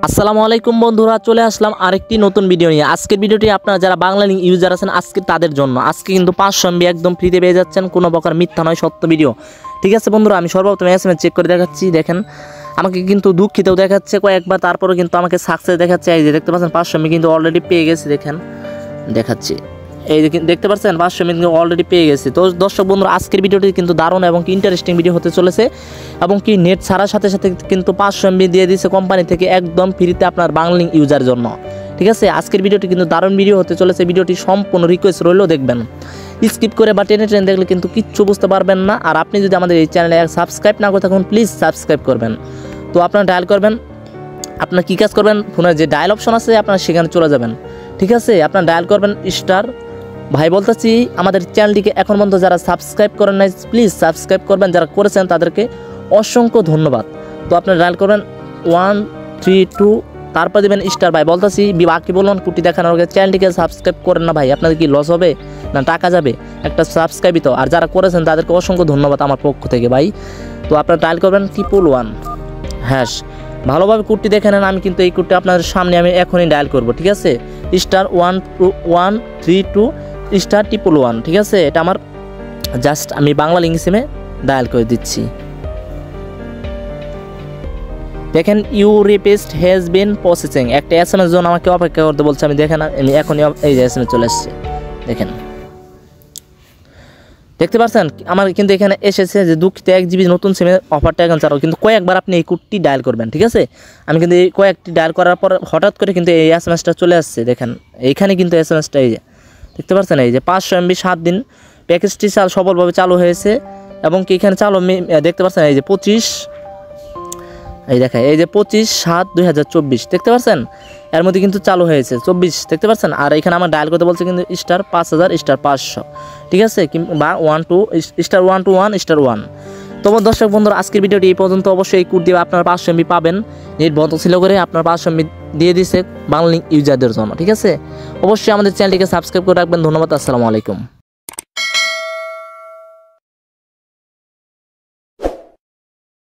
আসসালামু আলাইকুম বন্ধুরা, চলে আসলাম আরেকটি নতুন ভিডিও নিয়ে। আজকের ভিডিওটি আপনারা যারা বাংলা লিঙ্ক ইউজার আছেন আজকে তাদের জন্য। আজকে কিন্তু 500 MB একদম ফ্রিতে পেয়ে যাচ্ছেন, কোনো প্রকার মিথ্যা নয়, সত্য ভিডিও। ঠিক আছে বন্ধুরা, আমি সর্বপ্রথম এসএমএস চেক করে দেখাচ্ছি। দেখেন আমাকে কিন্তু দুঃখিতও দেখাচ্ছে কয়েকবার, তারপরে কিন্তু আমাকে সাকসেস দেখাচ্ছে। এই যে দেখতে পাচ্ছেন 500 MB কিন্তু অলরেডি পেয়ে গেছি। দেখেন দেখাচ্ছি, এই যে দেখতে পাচ্ছেন 500 MB কিন্তু অলরেডি পেয়ে গেছি। তো দর্শক বন্ধুরা, আজকের ভিডিওটি কিন্তু দারুণ এবং ইন্টারেস্টিং ভিডিও হতে চলেছে, এবং কি নেট ছাড়ার সাথে সাথে কিন্তু 500 MB দিয়ে দিয়েছে কোম্পানি থেকে একদম ফ্রিতে আপনার বাংলা লিঙ্ক ইউজার জন্য। ঠিক আছে, আজকের ভিডিওটি কিন্তু দারুণ ভিডিও হতে চলেছে। ভিডিওটি সম্পূর্ণ রিকোয়েস্ট রইলেও দেখবেন, স্কিপ করে বা টেনে দেখলে কিন্তু কিচ্ছু বুঝতে পারবেন না। আর আপনি যদি আমাদের এই চ্যানেলে সাবস্ক্রাইব না করে থাকুন, প্লিজ সাবস্ক্রাইব করবেন। তো আপনারা ডায়াল করবেন, আপনার কী কাজ করবেন, ফোনের যে ডায়াল অপশন আছে আপনারা সেখানে চলে যাবেন। ঠিক আছে, আপনার ডায়াল করবেন স্টার। ভাই বলতেছি, আমাদের চ্যানেলটিকে এখন পর্যন্ত যারা সাবস্ক্রাইব করেন নাই প্লিজ সাবস্ক্রাইব করবেন, যারা করেছেন তাদেরকে অসংখ্য ধন্যবাদ। তো আপনার ডায়াল করবেন 132, তারপর দেবেন স্টার। ভাই বলতেছি, বাকি বলুন কুটি দেখানোর আগে চ্যানেলটিকে সাবস্ক্রাইব করেন না ভাই, আপনাদের কি লস হবে না টাকা যাবে? একটা সাবস্ক্রাইবই তো। আর যারা করেছেন তাদেরকে অসংখ্য ধন্যবাদ আমার পক্ষ থেকে ভাই। তো আপনার ডায়াল করবেন 111 হ্যাশ। ভালোভাবে কুটটি দেখে নেন, আমি কিন্তু এই কুটটি আপনাদের সামনে আমি এখনই ডায়াল করব। ঠিক আছে, স্টার 132 স্টার 111। ঠিক আছে, এটা আমার জাস্ট আমি বাংলা লিঙ্ক সিমে ডায়াল করে দিচ্ছি। দেখেন you request has been processing, একটা এসএমএস জন্য আমাকে অপেক্ষা করতে বলছে। আমি দেখেন আমি এখনই এই যে এসএমএস চলে এসেছে, দেখেন দেখতে পাচ্ছেন আমার কিন্তু এখানে এসেছে যে দুঃখিত 1 GB নতুন সিমের অফারটা এখন চালু। কিন্তু কয়েকবার আপনি এই কোডটি ডায়াল করবেন। ঠিক আছে, আমি কিন্তু এই কয়েকটি ডায়াল করার পর হঠাৎ করে কিন্তু এই এসএমএসটা চলে আসছে। দেখেন এইখানে কিন্তু এসএমএসটা এই যে দেখতে পাচ্ছেন, এই যে 500 MB 7 দিন প্যাকেজটি সফলভাবে চালু হয়েছে, এবং কি এখানে চালু দেখতে পাচ্ছেন এই যে 25, এই দেখেন এই যে 25/7/2024 দেখতে পাচ্ছেন, এর মধ্যে কিন্তু চালু হয়েছে 24 দেখতে পাচ্ছেন। আর এখানে আমার ডায়াল করতে বলছে কিন্তু স্টার 5000 স্টার 500। ঠিক আছে, বা 12 স্টার 121 স্টার 1। তো দর্শক বন্ধুরা, আজকের ভিডিওটি এই পর্যন্ত। অবশ্যই এই কোড দিয়ে আপনার 500 MB পাবেন, নেট বন্ধ ছিল করে আপনার 500 MB দিয়ে দিয়েছে বাংলা লিঙ্ক ইউজারদের জন্য। ঠিক আছে, অবশ্যই আমাদের চ্যানেলটিকে সাবস্ক্রাইব করে রাখবেন। ধন্যবাদ, আসসালামু আলাইকুম।